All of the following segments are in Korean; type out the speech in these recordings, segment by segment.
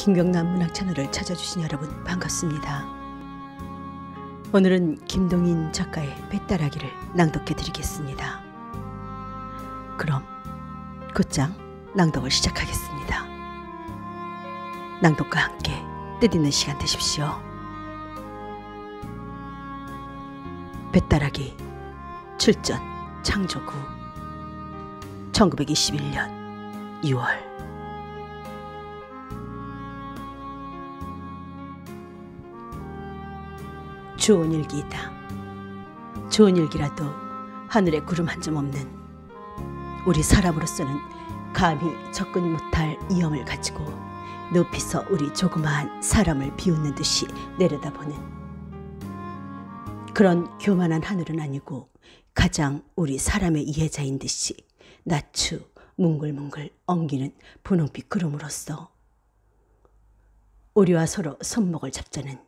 김경남 문학 채널을 찾아주신 여러분 반갑습니다. 오늘은 김동인 작가의 배따라기를 낭독해 드리겠습니다. 그럼 곧장 낭독을 시작하겠습니다. 낭독과 함께 뜻있는 시간 되십시오. 배따라기 출전 창조구 1921년 2월. 좋은 일기이다. 좋은 일기라도 하늘에 구름 한 점 없는 우리 사람으로서는 감히 접근 못할 위험을 가지고 높이서 우리 조그마한 사람을 비웃는 듯이 내려다보는 그런 교만한 하늘은 아니고 가장 우리 사람의 이해자인 듯이 낮추 뭉글뭉글 엉기는 분홍빛 구름으로써 우리와 서로 손목을 잡자는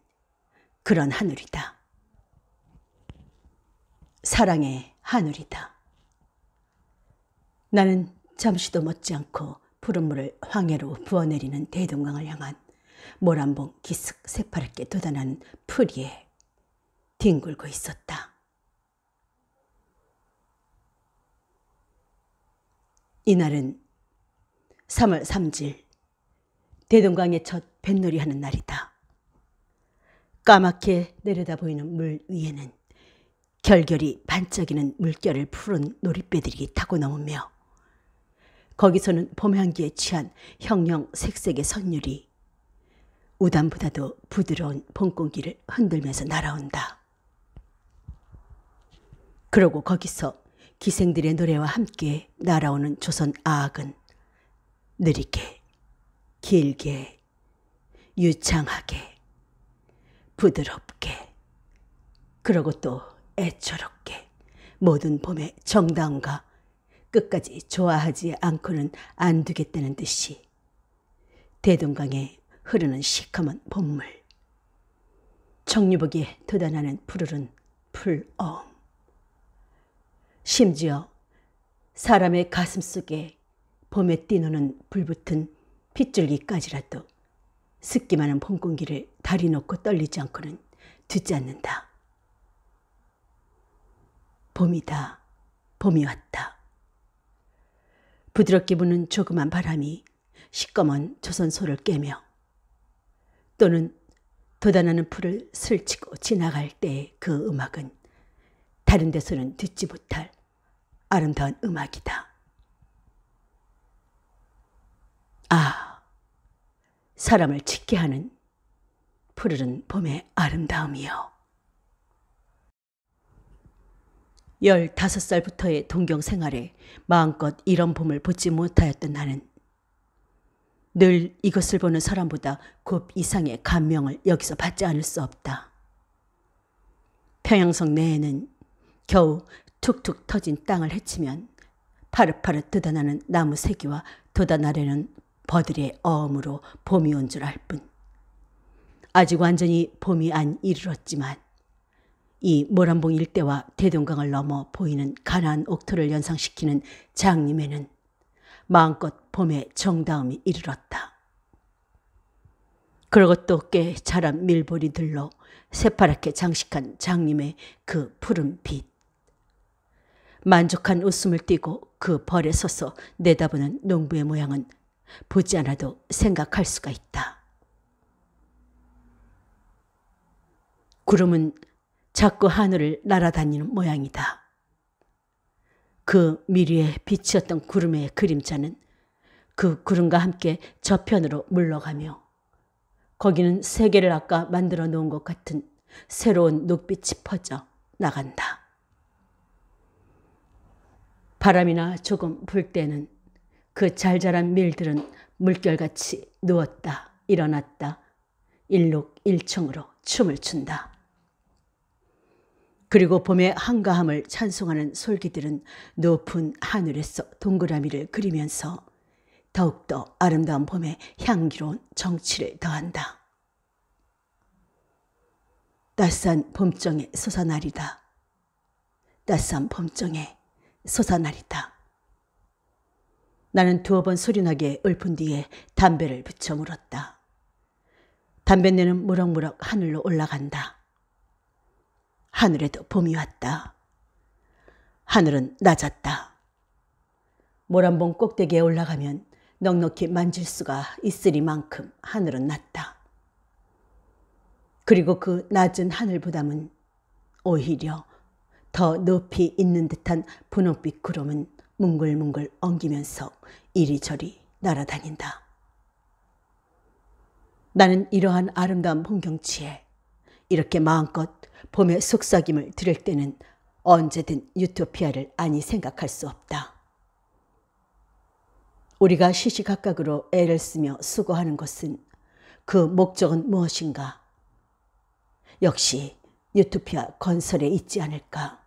그런 하늘이다. 사랑의 하늘이다. 나는 잠시도 멎지 않고 푸른 물을 황해로 부어내리는 대동강을 향한 모란봉 기슭 새파랗게 돋아나는 풀이에 뒹굴고 있었다. 이날은 3월 3일 대동강의 첫 뱃놀이 하는 날이다. 까맣게 내려다 보이는 물 위에는 결결이 반짝이는 물결을 푸른 놀이배들이 타고 넘으며 거기서는 봄 향기에 취한 형형색색의 선율이 우담보다도 부드러운 봄 공기를 흔들면서 날아온다. 그러고 거기서 기생들의 노래와 함께 날아오는 조선 아악은 느리게, 길게, 유창하게, 부드럽게, 그러고 또 애처롭게 모든 봄의 정다움과 끝까지 좋아하지 않고는 안 두겠다는 듯이 대동강에 흐르는 시커먼 봄물, 청류복에 돋아나는 푸르른 풀어음, 심지어 사람의 가슴속에 봄에 뛰노는 불붙은 핏줄기까지라도 습기 많은 봄 공기를 다리 놓고 떨리지 않고는 듣지 않는다. 봄이다. 봄이 왔다. 부드럽게 부는 조그만 바람이 시꺼먼 조선소를 깨며 또는 돋아나는 풀을 스치고 지나갈 때의 그 음악은 다른 데서는 듣지 못할 아름다운 음악이다. 아, 사람을 짓게 하는 푸르른 봄의 아름다움이요. 15살부터의 동경 생활에 마음껏 이런 봄을 보지 못하였던 나는 늘 이것을 보는 사람보다 곱 이상의 감명을 여기서 받지 않을 수 없다. 평양성 내에는 겨우 툭툭 터진 땅을 헤치면 파릇파릇 돋아나는 나무 새기와 돋아나려는 버들의 어음으로 봄이 온 줄 알 뿐 아직 완전히 봄이 안 이르렀지만 이 모란봉 일대와 대동강을 넘어 보이는 가나안 옥토를 연상시키는 장림에는 마음껏 봄의 정다움이 이르렀다. 그러고 또 꽤 자란 밀보리들로 새파랗게 장식한 장림의 그 푸른 빛. 만족한 웃음을 띠고 그 벌에 서서 내다보는 농부의 모양은 보지 않아도 생각할 수가 있다. 구름은 자꾸 하늘을 날아다니는 모양이다. 그 미리에 비치었던 구름의 그림자는 그 구름과 함께 저편으로 물러가며 거기는 세계를 아까 만들어 놓은 것 같은 새로운 녹빛이 퍼져 나간다. 바람이나 조금 불 때는 그 잘자란 밀들은 물결같이 누웠다 일어났다 일록일청으로 춤을 춘다. 그리고 봄의 한가함을 찬송하는 솔기들은 높은 하늘에서 동그라미를 그리면서 더욱더 아름다운 봄의 향기로운 정취를 더한다. 따스한 봄정의 솟아나리다. 따스한 봄정의 솟아나리다. 나는 두어 번 소리나게 읊은 뒤에 담배를 붙여 물었다. 담뱃내는 무럭무럭 하늘로 올라간다. 하늘에도 봄이 왔다. 하늘은 낮았다. 모란봉 꼭대기에 올라가면 넉넉히 만질 수가 있으리만큼 하늘은 낮다. 그리고 그 낮은 하늘보다는 오히려 더 높이 있는 듯한 분홍빛 구름은 뭉글뭉글 엉기면서 이리저리 날아다닌다. 나는 이러한 아름다운 풍경치에 이렇게 마음껏 봄의 속삭임을 들을 때는 언제든 유토피아를 아니 생각할 수 없다. 우리가 시시각각으로 애를 쓰며 수고하는 것은 그 목적은 무엇인가? 역시 유토피아 건설에 있지 않을까?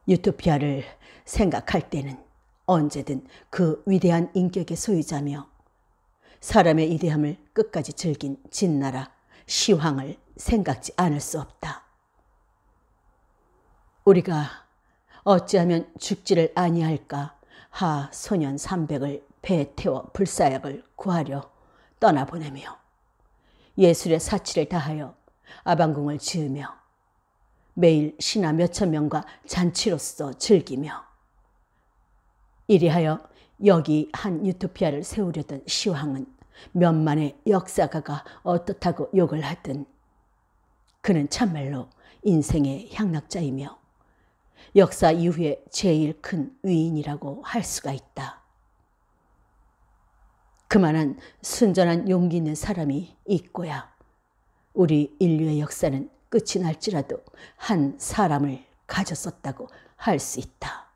유토피아를 생각할 때는 언제든 그 위대한 인격의 소유자며 사람의 이대함을 끝까지 즐긴 진나라 시황을 생각지 않을 수 없다. 우리가 어찌하면 죽지를 아니할까 하 소년 300을 배에 태워 불사약을 구하려 떠나보내며 예술의 사치를 다하여 아방궁을 지으며 매일 신하 몇천 명과 잔치로서 즐기며 이리하여 여기 한 유토피아를 세우려던 시황은 몇만의 역사가가 어떻다고 욕을 하든 그는 참말로 인생의 향락자이며 역사 이후에 제일 큰 위인이라고 할 수가 있다. 그만한 순전한 용기 있는 사람이 있고야 우리 인류의 역사는 끝이 날지라도 한 사람을 가졌었다고 할 수 있다.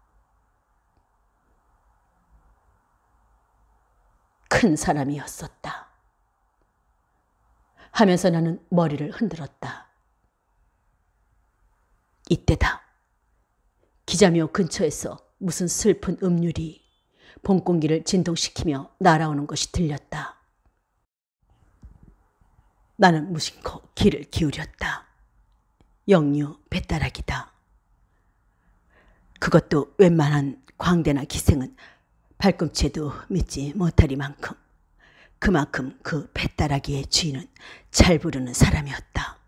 큰 사람이었었다. 하면서 나는 머리를 흔들었다. 이때다. 기자묘 근처에서 무슨 슬픈 음률이 봄 공기를 진동시키며 날아오는 것이 들렸다. 나는 무심코 귀를 기울였다. 영유 뱃다락이다. 그것도 웬만한 광대나 기생은 발꿈치에도 믿지 못하리만큼 그만큼 그 뱃다라기의 주인은 잘 부르는 사람이었다.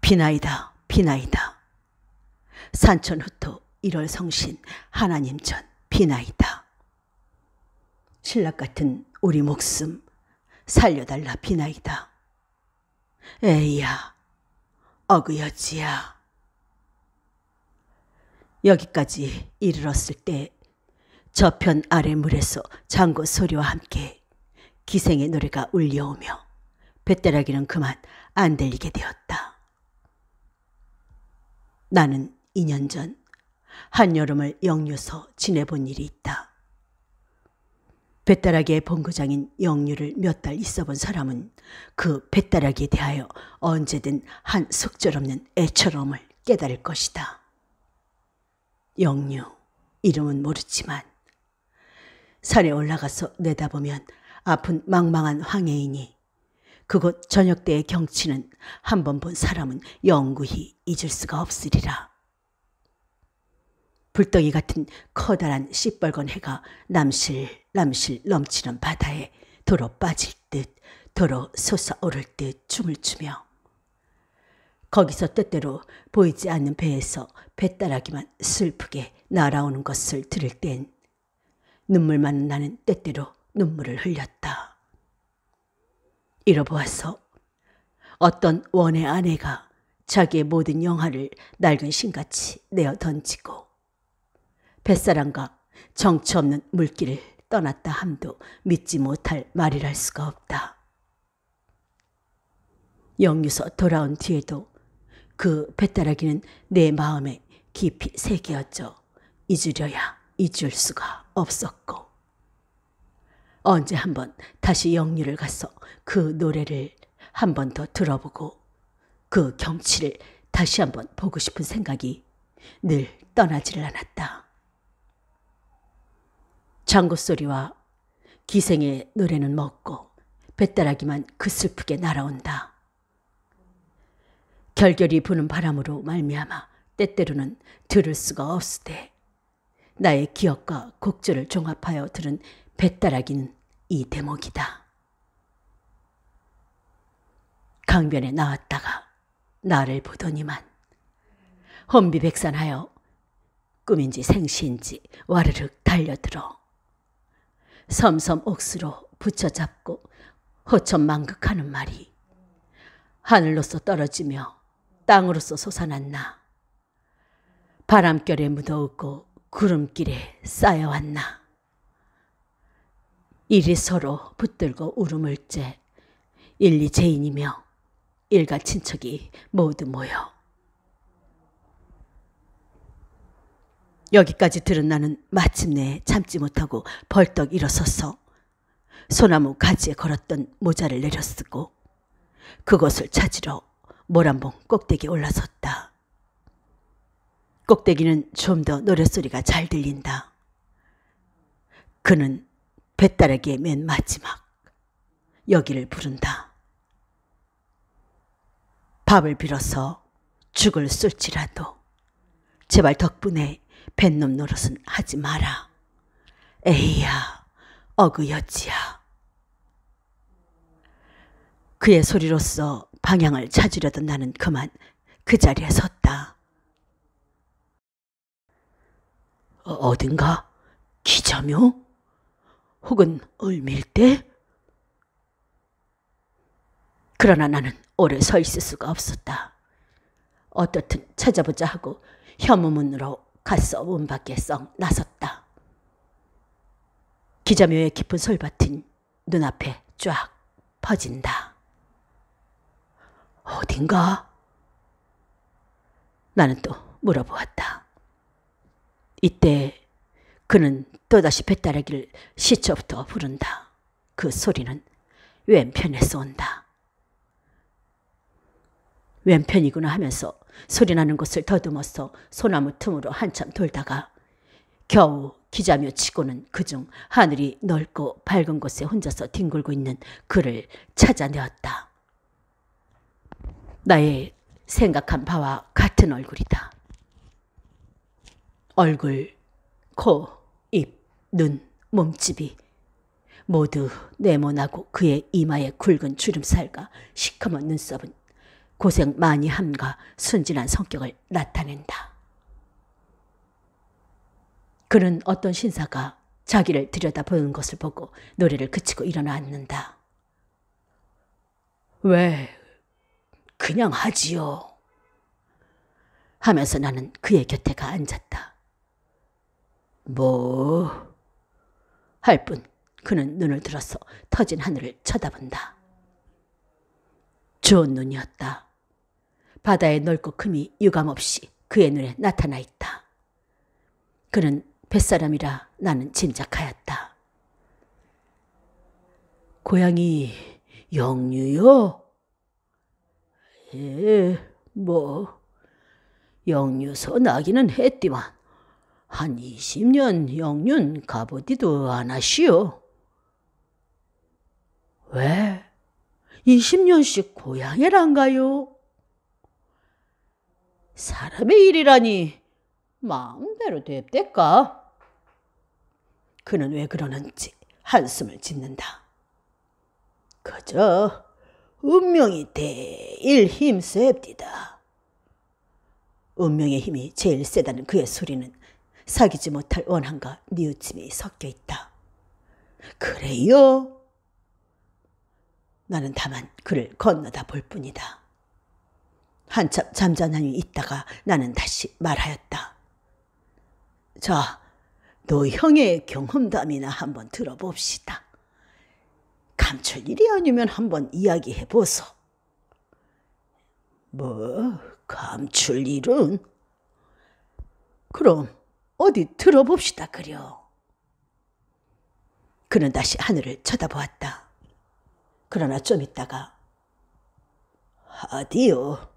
비나이다, 비나이다. 산천후토 1월 성신 하나님 전 비나이다. 신락 같은 우리 목숨 살려달라 비나이다. 에이야, 어그여지야. 여기까지 이르렀을 때 저편 아래 물에서 장구 소리와 함께 기생의 노래가 울려오며 뱃다라기는 그만 안 들리게 되었다. 나는 2년 전 한여름을 영유서 지내본 일이 있다. 뱃다라기의 본거장인 영유를 몇 달 있어본 사람은 그 뱃다라기에 대하여 언제든 한 속절없는 애처로움을 깨달을 것이다. 영유, 이름은 모르지만 산에 올라가서 내다보면 아픈 망망한 황해이니 그곳 저녁 때의 경치는 한 번 본 사람은 영구히 잊을 수가 없으리라. 불덩이 같은 커다란 시뻘건 해가 남실남실 넘치는 바다에 도로 빠질 듯 도로 솟아오를 듯 춤을 추며 거기서 때때로 보이지 않는 배에서 뱃다라기만 슬프게 날아오는 것을 들을 땐 눈물 많은 나는 때때로 눈물을 흘렸다. 이러보아서 어떤 원의 아내가 자기의 모든 영화를 낡은 신같이 내어 던지고 뱃사람과 정처 없는 물길을 떠났다 함도 믿지 못할 말이랄 수가 없다. 영유서 돌아온 뒤에도 그 뱃다라기는 내 마음에 깊이 새겨져 잊으려야 잊을 수가 없었고 언제 한번 다시 영유를 가서 그 노래를 한 번 더 들어보고 그 경치를 다시 한번 보고 싶은 생각이 늘 떠나지를 않았다. 장구 소리와 기생의 노래는 멎고 뱃다라기만 그 슬프게 날아온다. 결결이 부는 바람으로 말미암아 때때로는 들을 수가 없으되 나의 기억과 곡절을 종합하여 들은 뱃다라기는 이 대목이다. 강변에 나왔다가 나를 보더니만 혼비백산하여 꿈인지 생시인지 와르륵 달려들어 섬섬 옥수로 붙여잡고 호천망극하는 말이 하늘로서 떨어지며 땅으로서 솟아났나, 바람결에 묻어오고 구름길에 쌓여왔나. 이리 서로 붙들고 울음을째 일리 죄인이며 일가 친척이 모두 모여. 여기까지 들은 나는 마침내 참지 못하고 벌떡 일어서서 소나무 가지에 걸었던 모자를 내려쓰고 그곳을 찾으러 모란봉 꼭대기에 올라섰다. 꼭대기는 좀 더 노랫소리가 잘 들린다. 그는 뱃다라기의 맨 마지막 여기를 부른다. 밥을 빌어서 죽을 쏠지라도 제발 덕분에 뱃놈 노릇은 하지 마라. 에이야, 어그여지야. 그의 소리로서 방향을 찾으려던 나는 그만 그 자리에 섰다. 어딘가? 기자묘? 혹은 을밀대? 그러나 나는 오래 서 있을 수가 없었다. 어떻든 찾아보자 하고 현무문으로 갔어 문 밖에 썩 나섰다. 기자묘의 깊은 솔밭은 눈앞에 쫙 퍼진다. 어딘가? 나는 또 물어보았다. 이때 그는 또다시 뱃다라기를 시초부터 부른다. 그 소리는 왼편에서 온다. 왼편이구나 하면서 소리나는 곳을 더듬어서 소나무 틈으로 한참 돌다가 겨우 기자묘 치고는 그중 하늘이 넓고 밝은 곳에 혼자서 뒹굴고 있는 그를 찾아내었다. 나의 생각한 바와 같은 얼굴이다. 얼굴, 코, 입, 눈, 몸집이 모두 네모나고 그의 이마에 굵은 주름살과 시커먼 눈썹은 고생 많이 함과 순진한 성격을 나타낸다. 그는 어떤 신사가 자기를 들여다보는 것을 보고 노래를 그치고 일어나 앉는다. 왜 그냥 하지요 하면서 나는 그의 곁에 가 앉았다. 뭐 할 뿐 그는 눈을 들어서 터진 하늘을 쳐다본다. 좋은 눈이었다. 바다의 넓고 큼이 유감없이 그의 눈에 나타나 있다. 그는 뱃사람이라 나는 짐작하였다. 고향이 영유요? 뭐 영유서 나기는 했디만 한 20년 영윤 가보디도 안 하시오. 왜 20년씩 고향을 안 가요? 사람의 일이라니 마음대로 됩대까? 그는 왜 그러는지 한숨을 짓는다. 그저 운명이 제일 힘셉디다. 운명의 힘이 제일 세다는 그의 소리는 사귀지 못할 원한과 뉘우침이 섞여 있다. 그래요? 나는 다만 그를 건너다 볼 뿐이다. 한참 잠잠하니 있다가 나는 다시 말하였다. 자, 노형의 경험담이나 한번 들어봅시다. 감출 일이 아니면 한번 이야기해보소. 뭐 감출 일은? 그럼 어디 들어봅시다 그려. 그는 다시 하늘을 쳐다보았다. 그러나 좀 있다가 하디요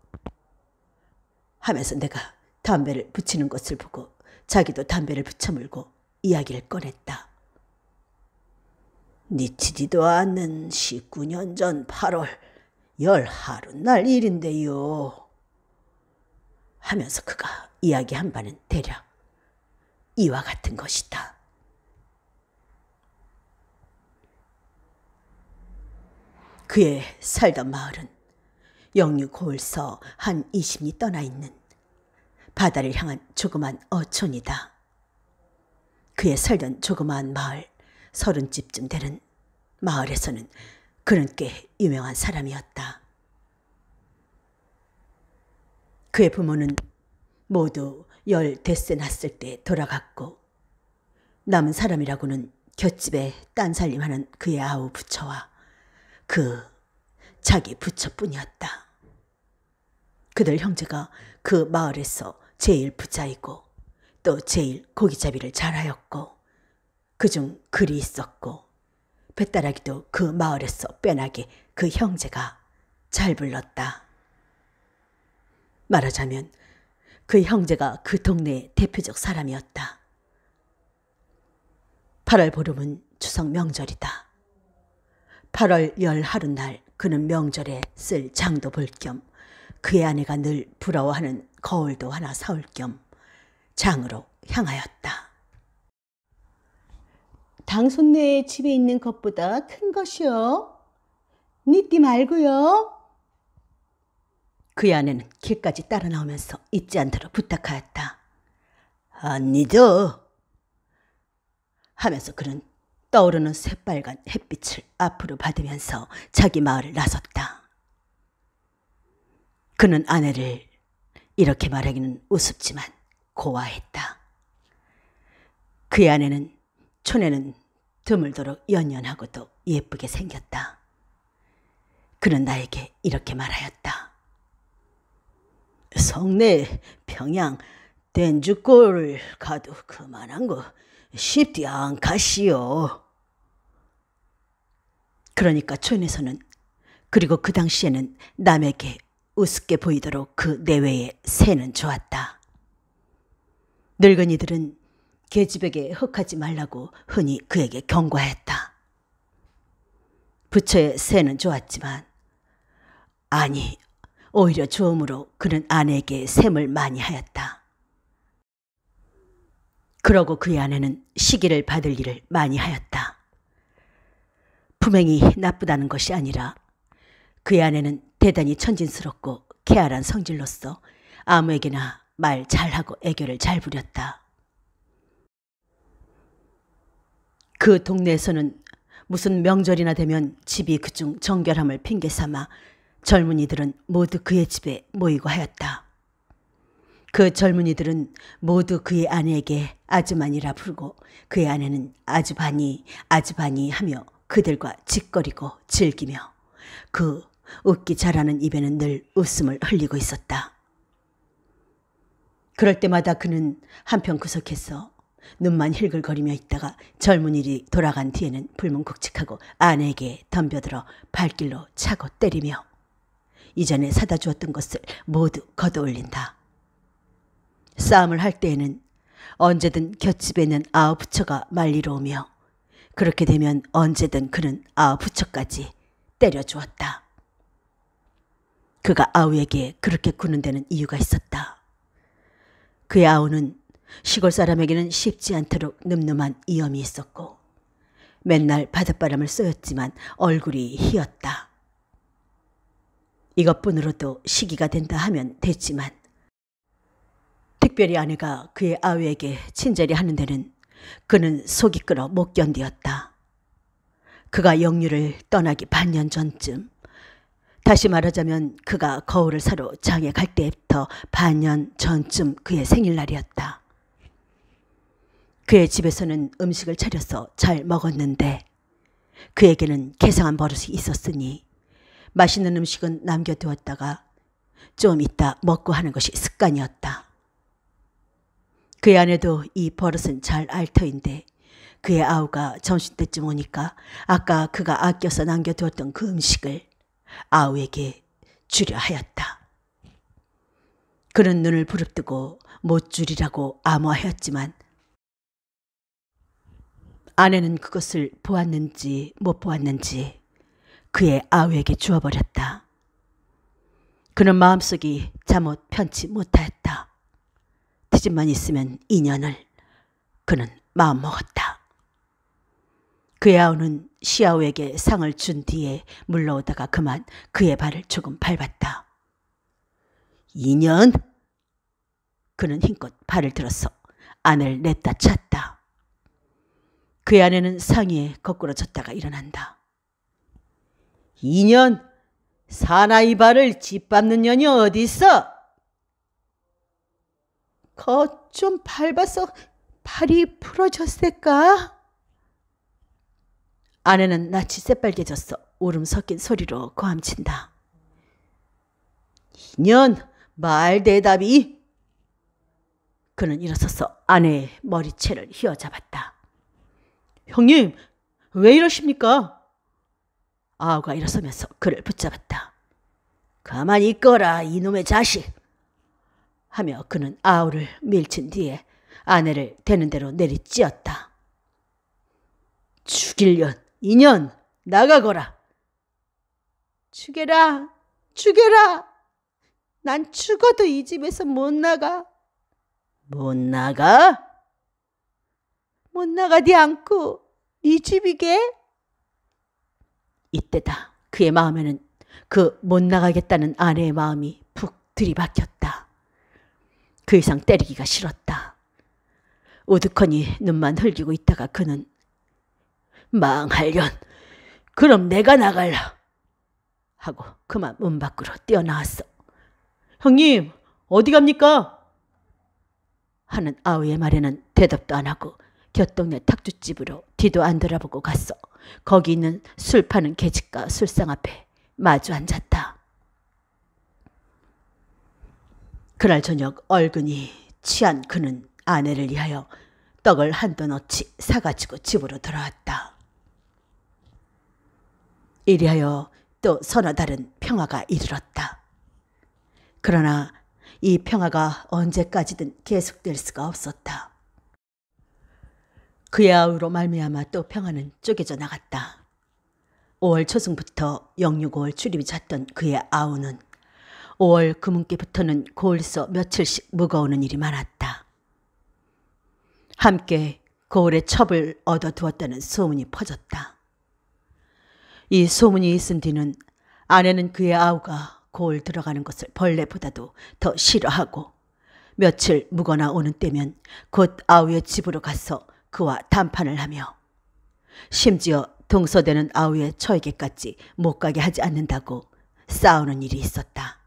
하면서 내가 담배를 붙이는 것을 보고 자기도 담배를 붙여물고 이야기를 꺼냈다. 미치지도 않는 19년 전 8월 11하룻날 일인데요 하면서 그가 이야기한 바는 대략 이와 같은 것이다. 그의 살던 마을은 영유 고을서 한 20리 떠나 있는 바다를 향한 조그만 어촌이다. 그의 살던 조그마한 마을 30집쯤 되는 마을에서는 그는 꽤 유명한 사람이었다. 그의 부모는 모두 10댓세 났을 때 돌아갔고 남은 사람이라고는 곁집에 딴살림하는 그의 아우 부처와 자기 부처뿐이었다. 그들 형제가 그 마을에서 제일 부자이고 또 제일 고기잡이를 잘하였고 그중 글이 있었고 뱃다라기도 그 마을에서 빼나게 그 형제가 잘 불렀다. 말하자면 그 형제가 그 동네의 대표적 사람이었다. 8월 보름은 추석 명절이다. 8월 열 하룻날 그는 명절에 쓸 장도 볼 겸 그의 아내가 늘 부러워하는 거울도 하나 사올 겸 장으로 향하였다. 당손네 집에 있는 것보다 큰 것이요. 니띠 말고요. 그의 아내는 길까지 따라 나오면서 잊지 않도록 부탁하였다. 안 잊어. 하면서 그는 떠오르는 새빨간 햇빛을 앞으로 받으면서 자기 마을을 나섰다. 그는 아내를 이렇게 말하기는 우습지만 고아했다. 그의 아내는 촌에는 드물도록 연연하고도 예쁘게 생겼다. 그는 나에게 이렇게 말하였다. 성내, 평양, 댄주골을 가도 그만한 거 쉽디 않가시오. 그러니까 촌에서는 그리고 그 당시에는 남에게 우습게 보이도록 그 내외의 새는 좋았다. 늙은이들은 계집에게 혹하지 말라고 흔히 그에게 경고하였다. 부처의 새는 좋았지만 아니 오히려 좋음으로 그는 아내에게 샘을 많이 하였다. 그러고 그의 아내는 시기를 받을 일을 많이 하였다. 품행이 나쁘다는 것이 아니라 그의 아내는 대단히 천진스럽고 쾌활한 성질로서 아무에게나 말 잘하고 애교를 잘 부렸다. 그 동네에서는 무슨 명절이나 되면 집이 그중 정결함을 핑계 삼아 젊은이들은 모두 그의 집에 모이고 하였다. 그 젊은이들은 모두 그의 아내에게 아주머니라 부르고 그의 아내는 아주바니 아주바니 하며 그들과 짓거리고 즐기며 그 웃기 잘하는 입에는 늘 웃음을 흘리고 있었다. 그럴 때마다 그는 한편 구석에서 눈만 힐글거리며 있다가 젊은이들이 돌아간 뒤에는 불문국직하고 아내에게 덤벼들어 발길로 차고 때리며 이전에 사다 주었던 것을 모두 걷어올린다. 싸움을 할 때에는 언제든 곁집에 있는 아우 부처가 말리러 오며 그렇게 되면 언제든 그는 아우 부처까지 때려주었다. 그가 아우에게 그렇게 구는 데는 이유가 있었다. 그의 아우는 시골 사람에게는 쉽지 않도록 늠름한 이염이 있었고 맨날 바닷바람을 쏘였지만 얼굴이 희었다. 이것뿐으로도 시기가 된다 하면 됐지만 특별히 아내가 그의 아우에게 친절히 하는 데는 그는 속이 끓어 못 견디었다. 그가 영유를 떠나기 반년 전쯤, 다시 말하자면 그가 거울을 사러 장에 갈 때부터 반년 전쯤 그의 생일날이었다. 그의 집에서는 음식을 차려서 잘 먹었는데 그에게는 개상한 버릇이 있었으니 맛있는 음식은 남겨두었다가 좀 이따 먹고 하는 것이 습관이었다. 그의 아내도 이 버릇은 잘 알 터인데 그의 아우가 점심때쯤 오니까 아까 그가 아껴서 남겨두었던 그 음식을 아우에게 주려 하였다. 그는 눈을 부릅뜨고 못 주리라고 암호하였지만 아내는 그것을 보았는지 못 보았는지 그의 아우에게 주어버렸다. 그는 마음속이 잠옷 편치 못하였다. 트집만 있으면 인연을 그는 마음먹었다. 그의 아우는 시아우에게 상을 준 뒤에 물러오다가 그만 그의 발을 조금 밟았다. 이년! 그는 힘껏 발을 들어서 아내를 냈다 찼다. 그의 아내는 상의에 거꾸로 졌다가 일어난다. 이년! 사나이 발을 짓밟는 년이 어디 있어? 좀 밟아서 발이 부러졌을까? 아내는 낯이 새빨개져서 울음 섞인 소리로 고함친다. 이년! 말 대답이! 그는 일어서서 아내의 머리채를 휘어잡았다. 형님, 왜 이러십니까? 아우가 일어서면서 그를 붙잡았다. 가만히 있거라, 이놈의 자식! 하며 그는 아우를 밀친 뒤에 아내를 되는 대로 내리찌었다. 죽일년, 이년, 나가거라! 죽여라, 죽여라! 난 죽어도 이 집에서 못 나가. 못 나가? 못 나가디 않고 이 집이게? 이때다 그의 마음에는 그 못 나가겠다는 아내의 마음이 푹 들이박혔다. 그 이상 때리기가 싫었다. 우두커니 눈만 흘기고 있다가 그는 망할년, 그럼 내가 나갈라 하고 그만 문 밖으로 뛰어나왔어. 형님, 어디 갑니까? 하는 아우의 말에는 대답도 안 하고 곁동네 탁주집으로 뒤도 안 돌아보고 갔어. 거기 있는 술 파는 계집과 술상 앞에 마주 앉았다. 그날 저녁 얼근이 취한 그는 아내를 위하여 떡을 한도 넣지 사가지고 집으로 돌아왔다. 이리하여 또 서너 달은 평화가 이르렀다. 그러나 이 평화가 언제까지든 계속될 수가 없었다. 그의 아우로 말미암아 또 평화는 쪼개져 나갔다. 5월 초승부터 영육 5월 출입이 잦던 그의 아우는 5월 금운께부터는 고을서 며칠씩 묵어오는 일이 많았다. 함께 고을에 첩을 얻어두었다는 소문이 퍼졌다. 이 소문이 있은 뒤는 아내는 그의 아우가 고을 들어가는 것을 벌레보다도 더 싫어하고 며칠 묵어나 오는 때면 곧 아우의 집으로 가서 그와談판을 하며 심지어 동서되는 아우의 처에게까지 못 가게 하지 않는다고 싸우는 일이 있었다.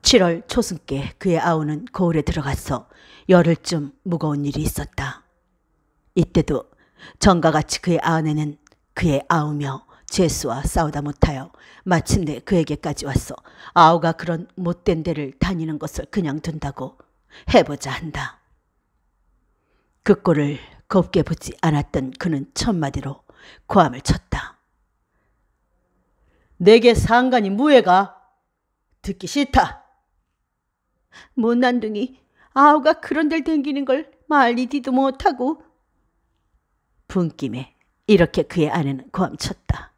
7월 초승께 그의 아우는 고을에 들어가서 열흘쯤 묵어온 일이 있었다. 이때도 전과 같이 그의 아내는 그의 아우며 제수와 싸우다 못하여 마침내 그에게까지 와서 아우가 그런 못된 데를 다니는 것을 그냥 둔다고 해보자 한다. 그 꼴을 곱게 보지 않았던 그는 첫마디로 고함을 쳤다. 내게 상관이 무해가? 듣기 싫다. 못난둥이, 아우가 그런 데를 댕기는 걸 말리지도 못하고. 분김에 이렇게 그의 아내는 고함쳤다.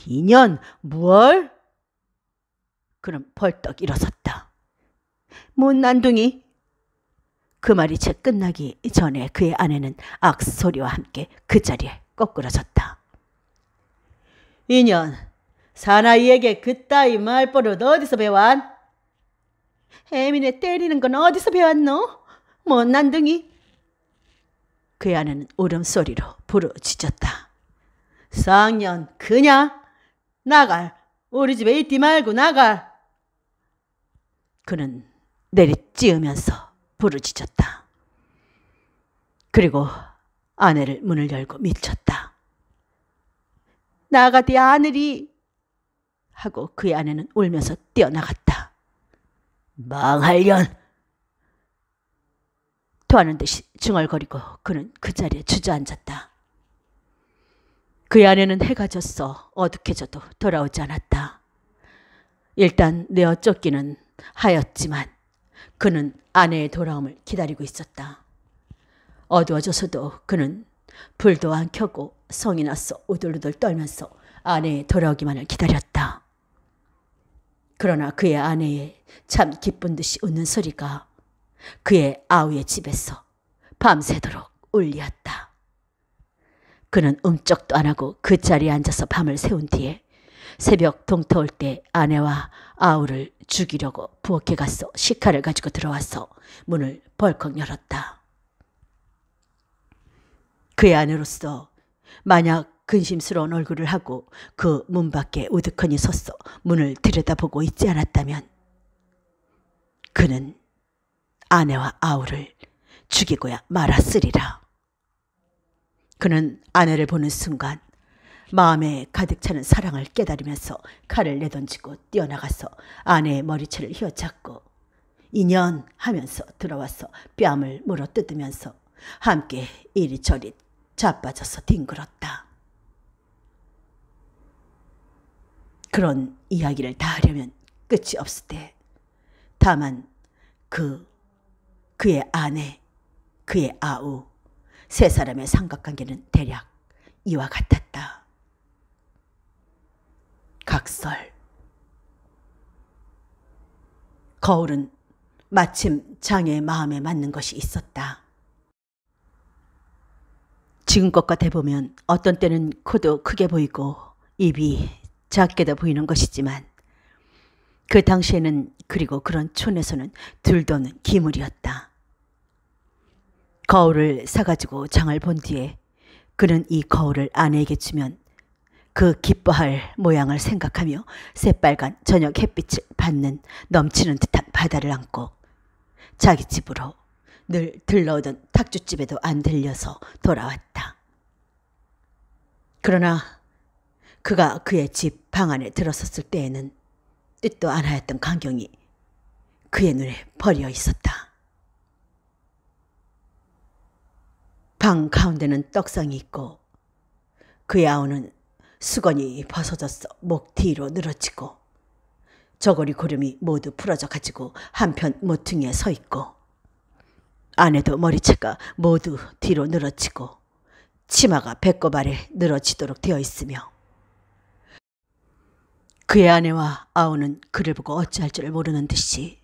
이년 뭘? 그는 벌떡 일어섰다. 못난둥이. 그 말이 채 끝나기 전에 그의 아내는 악소리와 함께 그 자리에 거꾸러졌다. 이년, 사나이에게 그따위 말버릇 어디서 배웠? 애미네 때리는 건 어디서 배웠노? 못난둥이. 그의 아내는 울음소리로 부르짖었다. 쌍년, 그냐? 나갈. 우리 집에 있지 말고 나갈. 그는 내리찌으면서 부르짖었다. 그리고 아내를 문을 열고 밀쳤다. 나가디 아내리. 하고 그의 아내는 울면서 뛰어나갔다. 망할년! 토하는 듯이 중얼거리고 그는 그 자리에 주저앉았다. 그의 아내는 해가 졌어 어둑해져도 돌아오지 않았다. 일단 내어 쫓기는 하였지만 그는 아내의 돌아옴을 기다리고 있었다. 어두워져서도 그는 불도 안 켜고 성이 나서 우들우들 떨면서 아내의 돌아오기만을 기다렸다. 그러나 그의 아내의 참 기쁜 듯이 웃는 소리가 그의 아우의 집에서 밤새도록 울렸다. 그는 움쩍도 안 하고 그 자리에 앉아서 밤을 새운 뒤에 새벽 동터올 때 아내와 아우를 죽이려고 부엌에 가서 식칼을 가지고 들어와서 문을 벌컥 열었다. 그의 아내로서 만약 근심스러운 얼굴을 하고 그 문 밖에 우두커니 서서 문을 들여다보고 있지 않았다면 그는 아내와 아우를 죽이고야 말았으리라. 그는 아내를 보는 순간 마음에 가득 차는 사랑을 깨달으면서 칼을 내던지고 뛰어나가서 아내의 머리채를 휘어잡고 인연 하면서 들어와서 뺨을 물어뜯으면서 함께 이리저리 자빠져서 뒹굴었다. 그런 이야기를 다 하려면 끝이 없을 때 다만 그의 아내, 그의 아우 세 사람의 삼각관계는 대략 이와 같았다. 각설. 거울은 마침 장애의 마음에 맞는 것이 있었다. 지금 것과 대보면 어떤 때는 코도 크게 보이고 입이 작게도 보이는 것이지만 그 당시에는 그리고 그런 촌에서는 둘도 없는 기물이었다. 거울을 사가지고 장을 본 뒤에 그는 이 거울을 아내에게 주면 그 기뻐할 모양을 생각하며 새빨간 저녁 햇빛을 받는 넘치는 듯한 바다를 안고 자기 집으로 늘 들러오던 탁주집에도 안 들려서 돌아왔다. 그러나 그가 그의 집 방 안에 들어섰을 때에는 뜻도 않아였던 광경이 그의 눈에 버려 있었다. 방 가운데는 떡상이 있고 그의 아우는 수건이 벗어져서 목 뒤로 늘어지고 저고리 고름이 모두 풀어져 가지고 한편 모퉁이에 서 있고 아내도 머리채가 모두 뒤로 늘어지고 치마가 배꼽 아래 늘어지도록 되어 있으며 그의 아내와 아우는 그를 보고 어찌할 줄을 모르는 듯이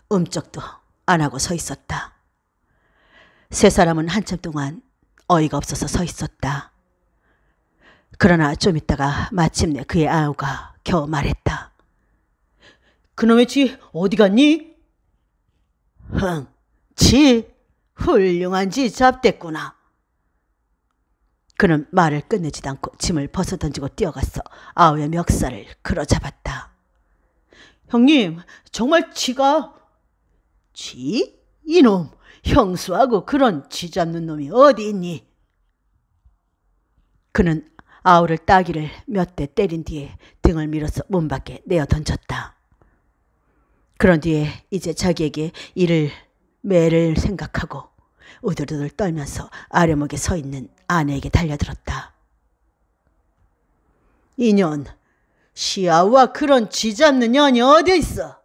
움쩍도 안 하고 서 있었다. 세 사람은 한참 동안 어이가 없어서 서 있었다. 그러나 좀 있다가 마침내 그의 아우가 겨우 말했다. 그놈의 쥐 어디 갔니? 쥐 훌륭한 쥐 잡댔구나. 그는 말을 끝내지도 않고 짐을 벗어던지고 뛰어가서 아우의 멱살을 끌어잡았다. 형님, 정말 쥐가... 쥐? 이놈, 형수하고 그런 쥐 잡는 놈이 어디 있니? 그는 아우를 따귀를 몇 대 때린 뒤에 등을 밀어서 문 밖에 내어 던졌다. 그런 뒤에 이제 자기에게 이를 매를 생각하고 우들우들 떨면서 아래목에 서 있는 아내에게 달려들었다. 이년, 시아우와 그런 쥐 잡는 년이 어디 있어?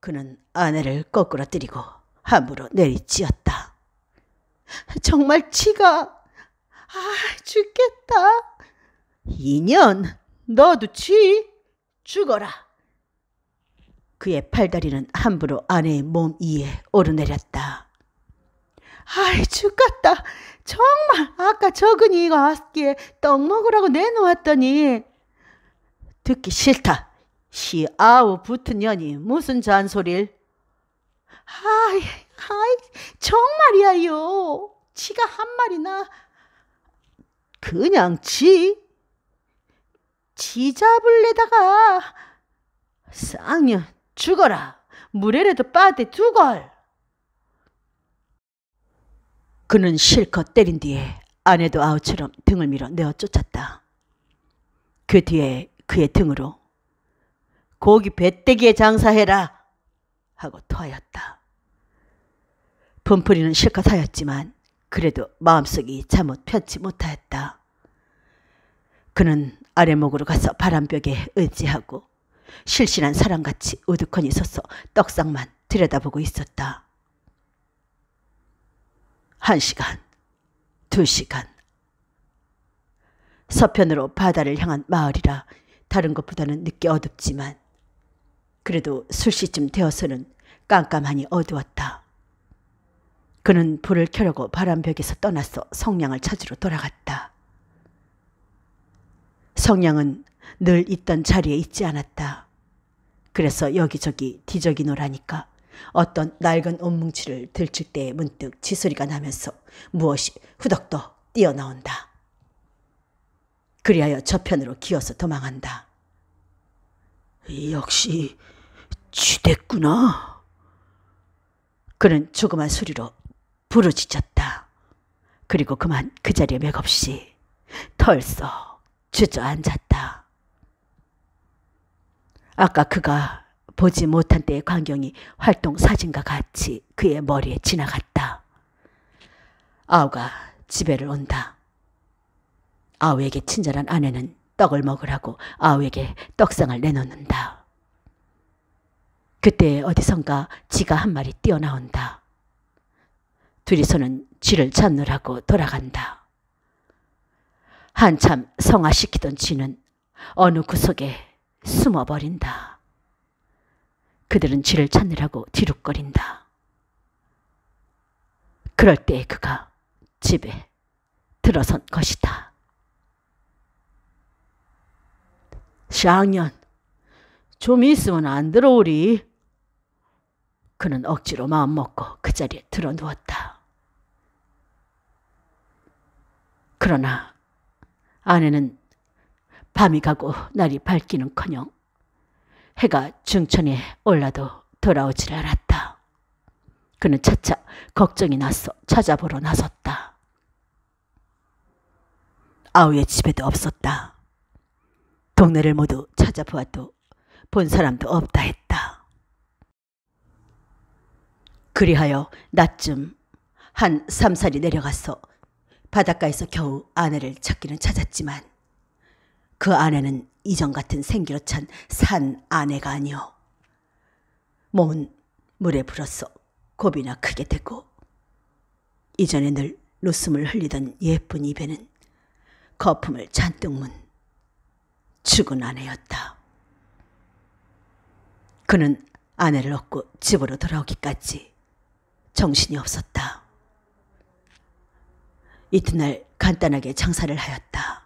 그는 아내를 거꾸로 때리고 함부로 내리찌었다. 정말 쥐가... 죽겠다. 이년, 너도 쥐? 죽어라. 그의 팔다리는 함부로 아내의 몸 위에 오르내렸다. 죽겠다. 정말 아까 저근이가 왔기에 떡 먹으라고 내놓았더니. 듣기 싫다. 시아우 붙은 년이 무슨 잔소리를. 정말이야요. 지가 한 마리나. 그냥 지 잡을래다가 쌍년 죽어라. 물에라도 빠대 두걸. 그는 실컷 때린 뒤에 아내도 아우처럼 등을 밀어 내어 쫓았다. 그 뒤에 그의 등으로 고기 배때기에 장사해라 하고 토하였다. 분풀이는 실컷 하였지만 그래도 마음속이 잠옷 편치 못하였다. 그는 아래목으로 가서 바람벽에 의지하고 실실한 사람같이 우두커니 서서 떡상만 들여다보고 있었다. 1시간, 2시간. 서편으로 바다를 향한 마을이라 다른 것보다는 늦게 어둡지만 그래도 술시쯤 되어서는 깜깜하니 어두웠다. 그는 불을 켜려고 바람벽에서 떠나서 성냥을 찾으러 돌아갔다. 성냥은 늘 있던 자리에 있지 않았다. 그래서 여기저기 뒤적이노라니까 어떤 낡은 옷뭉치를 들칠 때에 문득 지소리가 나면서 무엇이 후덕덕 뛰어나온다. 그리하여 저편으로 기어서 도망한다. 역시 쥐됐구나. 그는 조그만 소리로 부르짖었다. 그리고 그만 그 자리에 맥없이 털썩 주저앉았다. 아까 그가 보지 못한 때의 광경이 활동 사진과 같이 그의 머리에 지나갔다. 아우가 집에를 온다. 아우에게 친절한 아내는 떡을 먹으라고 아우에게 떡상을 내놓는다. 그때 어디선가 쥐가 한 마리 뛰어나온다. 둘이서는 쥐를 잡느라고 돌아간다. 한참 성화시키던 쥐는 어느 구석에 숨어버린다. 그들은 쥐를 찾느라고 뒤룩거린다. 그럴 때 그가 집에 들어선 것이다. 쌍년, 좀 있으면 안 들어오리. 그는 억지로 마음먹고 그 자리에 들어 누웠다. 그러나 아내는 밤이 가고 날이 밝기는커녕 해가 중천에 올라도 돌아오질 않았다. 그는 차차 걱정이 나서 찾아보러 나섰다. 아우의 집에도 없었다. 동네를 모두 찾아보아도 본 사람도 없다 했다. 그리하여 낮쯤 한 3살이 내려가서 바닷가에서 겨우 아내를 찾기는 찾았지만 그 아내는 이전 같은 생기로 찬 산 아내가 아니오. 몸은 물에 불어서 곱이나 크게 되고 이전에 늘 웃음을 흘리던 예쁜 입에는 거품을 잔뜩 문 죽은 아내였다. 그는 아내를 얻고 집으로 돌아오기까지 정신이 없었다. 이튿날 간단하게 장사를 하였다.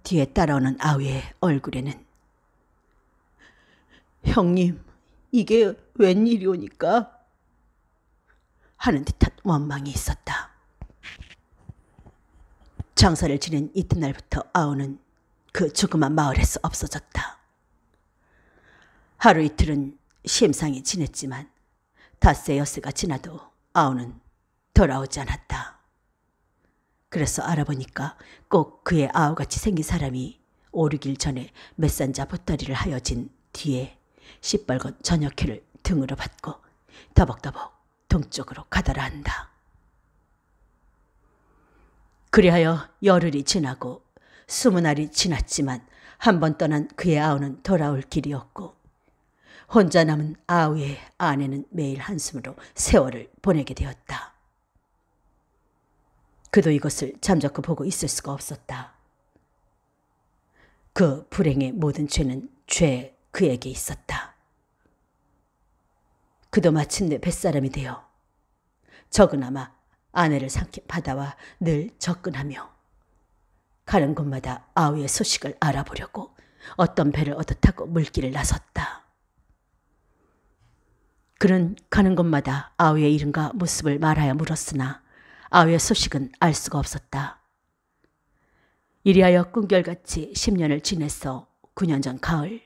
뒤에 따라오는 아우의 얼굴에는 형님, 이게 웬일이오니까? 하는 듯한 원망이 있었다. 장사를 지낸 이튿날부터 아우는 그 조그만 마을에서 없어졌다. 하루 이틀은 심상히 지냈지만 닷새 엿새가 지나도 아우는 돌아오지 않았다. 그래서 알아보니까 꼭 그의 아우같이 생긴 사람이 5, 6일 전에 맷산자 보따리를 하여진 뒤에 시뻘건 저녁회를 등으로 받고 더벅더벅 동쪽으로 가더라 한다. 그리하여 열흘이 지나고 20날이 지났지만 한 번 떠난 그의 아우는 돌아올 길이 없고 혼자 남은 아우의 아내는 매일 한숨으로 세월을 보내게 되었다. 그도 이것을 잠자코 보고 있을 수가 없었다. 그 불행의 모든 죄는 그에게 있었다. 그도 마침내 뱃사람이 되어 적으나마 아내를 삼킨 바다와 늘 접근하며 가는 곳마다 아우의 소식을 알아보려고 어떤 배를 얻어 타고 물길을 나섰다. 그는 가는 곳마다 아우의 이름과 모습을 말하여 물었으나 아우의 소식은 알 수가 없었다. 이리하여 꿈결같이 10년을 지내서 9년 전 가을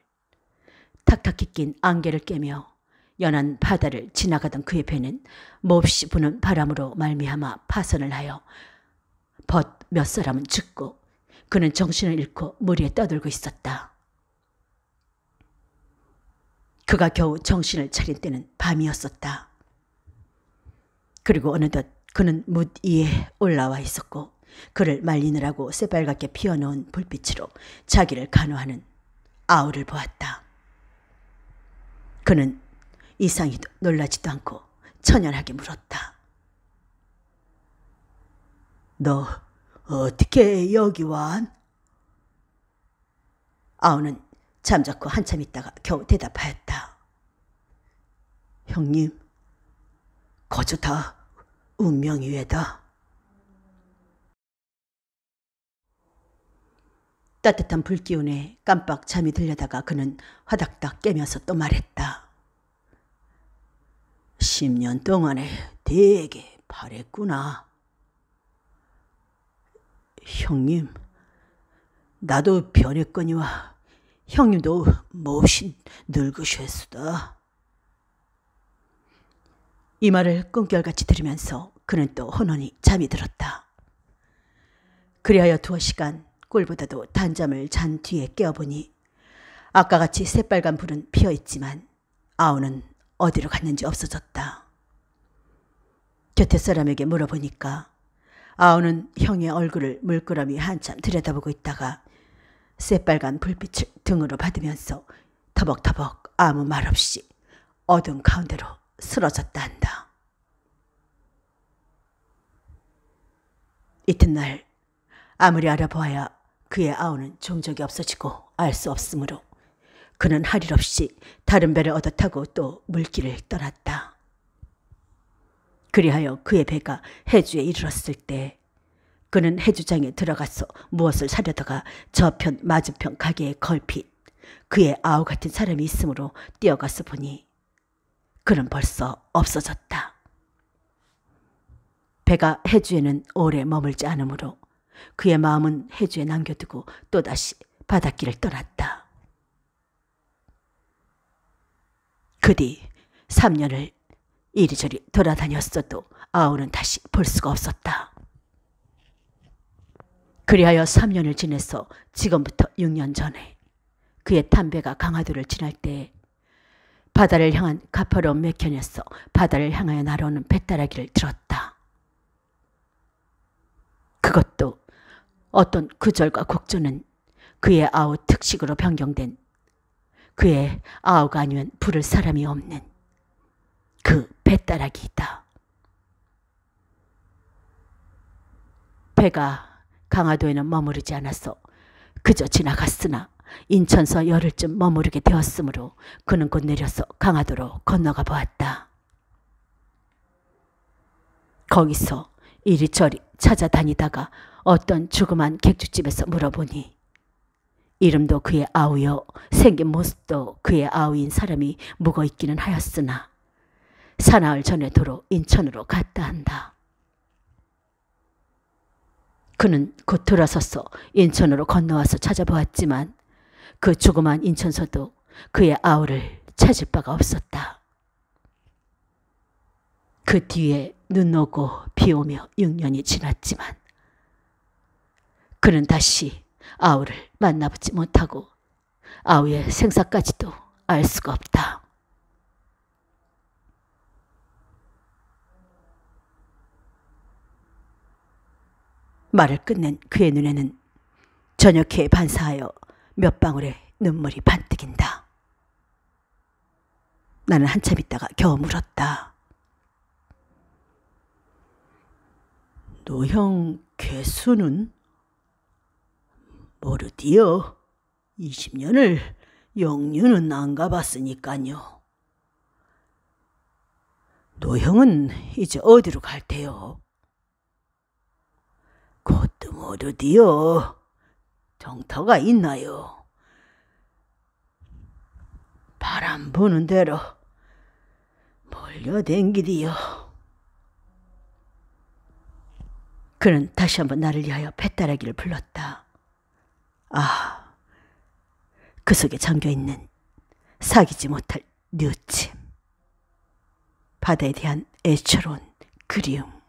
탁탁히 낀 안개를 깨며 연한 바다를 지나가던 그의 배는 몹시 부는 바람으로 말미암아 파선을 하여 벗 몇 사람은 죽고 그는 정신을 잃고 물 위에 떠들고 있었다. 그가 겨우 정신을 차린 때는 밤이었었다. 그리고 어느덧 그는 뭇 위에 올라와 있었고 그를 말리느라고 새빨갛게 피어놓은 불빛으로 자기를 간호하는 아우를 보았다. 그는 이상히도 놀라지도 않고 천연하게 물었다. 너 어떻게 여기 완? 아우는 잠자코 한참 있다가 겨우 대답하였다. 형님, 거저 다 운명이외다. 따뜻한 불기운에 깜빡 잠이 들려다가 그는 화닥닥 깨면서 또 말했다. 10년 동안에 되게 바랬구나. 형님, 나도 변했거니와 형님도 몹시 늙으셨수다. 이 말을 꿈결같이 들으면서 그는 또 혼혼히 잠이 들었다. 그리하여 두어 시간 꿀보다도 단잠을 잔 뒤에 깨어보니 아까같이 새빨간 불은 피어있지만 아우는 어디로 갔는지 없어졌다. 곁에 사람에게 물어보니까 아우는 형의 얼굴을 물끄러미 한참 들여다보고 있다가 새빨간 불빛을 등으로 받으면서 터벅터벅 아무 말 없이 어둠 가운데로 쓰러졌다 한다. 이튿날 아무리 알아보아야 그의 아우는 종적이 없어지고 알 수 없으므로 그는 할 일 없이 다른 배를 얻어 타고 또 물길을 떠났다. 그리하여 그의 배가 해주에 이르렀을 때 그는 해주장에 들어가서 무엇을 사려다가 저편 맞은편 가게에 걸핏 그의 아우 같은 사람이 있으므로 뛰어가서 보니 그는 벌써 없어졌다. 배가 해주에는 오래 머물지 않으므로 그의 마음은 해주에 남겨두고 또다시 바닷길을 떠났다. 그 뒤 3년을 이리저리 돌아다녔어도 아우는 다시 볼 수가 없었다. 그리하여 3년을 지내서 지금부터 6년 전에 그의 탐배가 강화도를 지날 때 바다를 향한 가파로운 맥현에서 바다를 향하여 날아오는 뱃다라기를 들었다. 그것도 어떤 구절과 곡조는 그의 아우 특식으로 변경된 그의 아우가 아니면 부를 사람이 없는 그 뱃다라기이다. 배가 강화도에는 머무르지 않아서 그저 지나갔으나 인천서 열흘쯤 머무르게 되었으므로 그는 곧 내려서 강화도로 건너가 보았다. 거기서 이리저리 찾아다니다가 어떤 조그만 객주집에서 물어보니 이름도 그의 아우여 생긴 모습도 그의 아우인 사람이 묵어 있기는 하였으나 사나흘 전에 도로 인천으로 갔다 한다. 그는 곧 돌아서서 인천으로 건너와서 찾아보았지만 그 조그만 인천서도 그의 아우를 찾을 바가 없었다. 그 뒤에 눈 오고 비 오며 6년이 지났지만 그는 다시 아우를 만나보지 못하고 아우의 생사까지도 알 수가 없다. 말을 끝낸 그의 눈에는 저녁해에 반사하여 몇 방울의 눈물이 반뜩인다. 나는 한참 있다가 겨우 물었다. 노형 괴수는? 모르디요. 20년을 영유는 안 가봤으니까요. 노형은 이제 어디로 갈 테요? 그것도 모르디요. 정터가 있나요? 바람 부는 대로 몰려댕기디요. 그는 다시 한번 나를 위하여 뱃다라기를 불렀다. 아, 그 속에 잠겨있는 사귀지 못할 뉘우침, 바다에 대한 애처로운 그리움.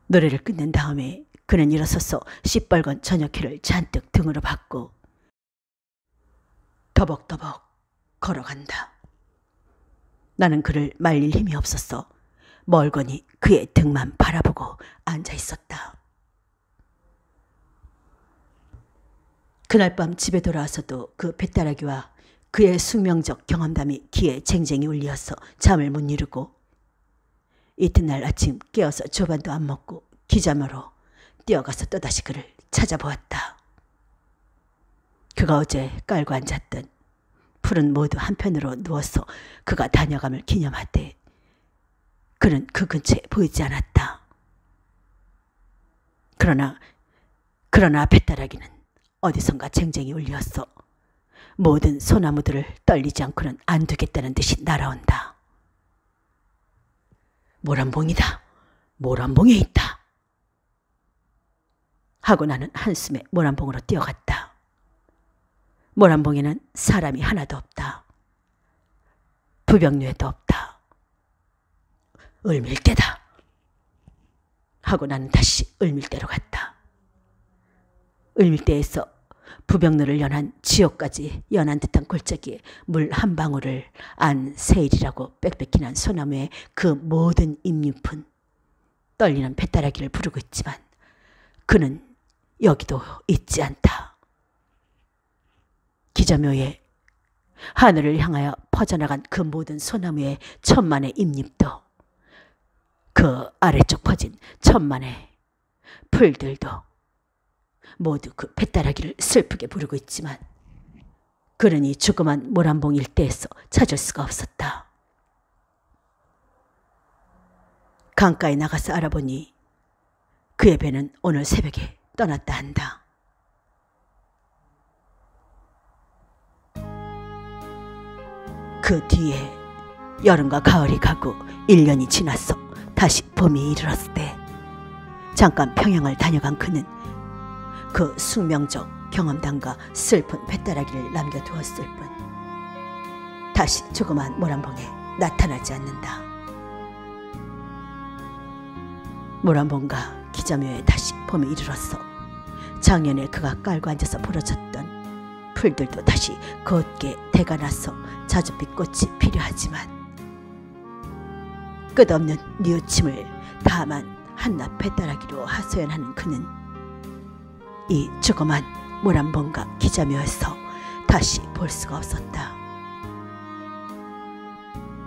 노래를 끝낸 다음에 그는 일어서서 시뻘건 저녁해를 잔뜩 등으로 받고 더벅더벅 걸어간다. 나는 그를 말릴 힘이 없어서 멀거니 그의 등만 바라보고 앉아 있었다. 그날 밤 집에 돌아와서도 그 뱃다라기와 그의 숙명적 경험담이 귀에 쟁쟁이 울려서 잠을 못 이루고 이튿날 아침 깨어서 조반도 안 먹고 기자마로 뛰어가서 또다시 그를 찾아보았다. 그가 어제 깔고 앉았던 풀은 모두 한편으로 누워서 그가 다녀감을 기념하되 그는 그 근처에 보이지 않았다. 그러나 뱃다라기는 어디선가 쟁쟁이 울렸어. 모든 소나무들을 떨리지 않고는 안 두겠다는 듯이 날아온다. 모란봉이다. 모란봉에 있다. 하고 나는 한숨에 모란봉으로 뛰어갔다. 모란봉에는 사람이 하나도 없다. 부병류에도 없다. 을밀대다. 하고 나는 다시 을밀대로 갔다. 을밀대에서 부병로를 연한 지옥까지 연한 듯한 골짜기에 물 한 방울을 안 세일이라고 빽빽히 난 소나무의 그 모든 잎잎은 떨리는 뱃다라기를 부르고 있지만 그는 여기도 있지 않다. 기자묘에 하늘을 향하여 퍼져나간 그 모든 소나무의 천만의 잎잎도 그 아래쪽 퍼진 천만의 풀들도 모두 그 뱃다라기를 슬프게 부르고 있지만 그는 이 조그만 모란봉 일대에서 찾을 수가 없었다. 강가에 나가서 알아보니 그의 배는 오늘 새벽에 떠났다 한다. 그 뒤에 여름과 가을이 가고 1년이 지났어 다시 봄이 이르렀을 때 잠깐 평양을 다녀간 그는 그 숙명적 경험담과 슬픈 뱃다라기를 남겨두었을 뿐 다시 조그만 모란봉에 나타나지 않는다. 모란봉과 기자묘에 다시 봄이 이르렀어 작년에 그가 깔고 앉아서 부러졌던 풀들도 다시 곧게 대가 나서 자줏빛 꽃이 필요하지만 끝없는 뉘우침을 다만 한낱 뱃다라기로 하소연하는 그는 이 조그만 모란봉과 기자묘에서 다시 볼 수가 없었다.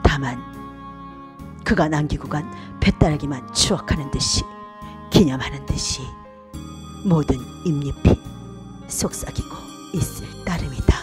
다만 그가 남기고 간 뱃다라기만 추억하는 듯이 기념하는 듯이 모든 잎잎이 속삭이고 있을 따름이다.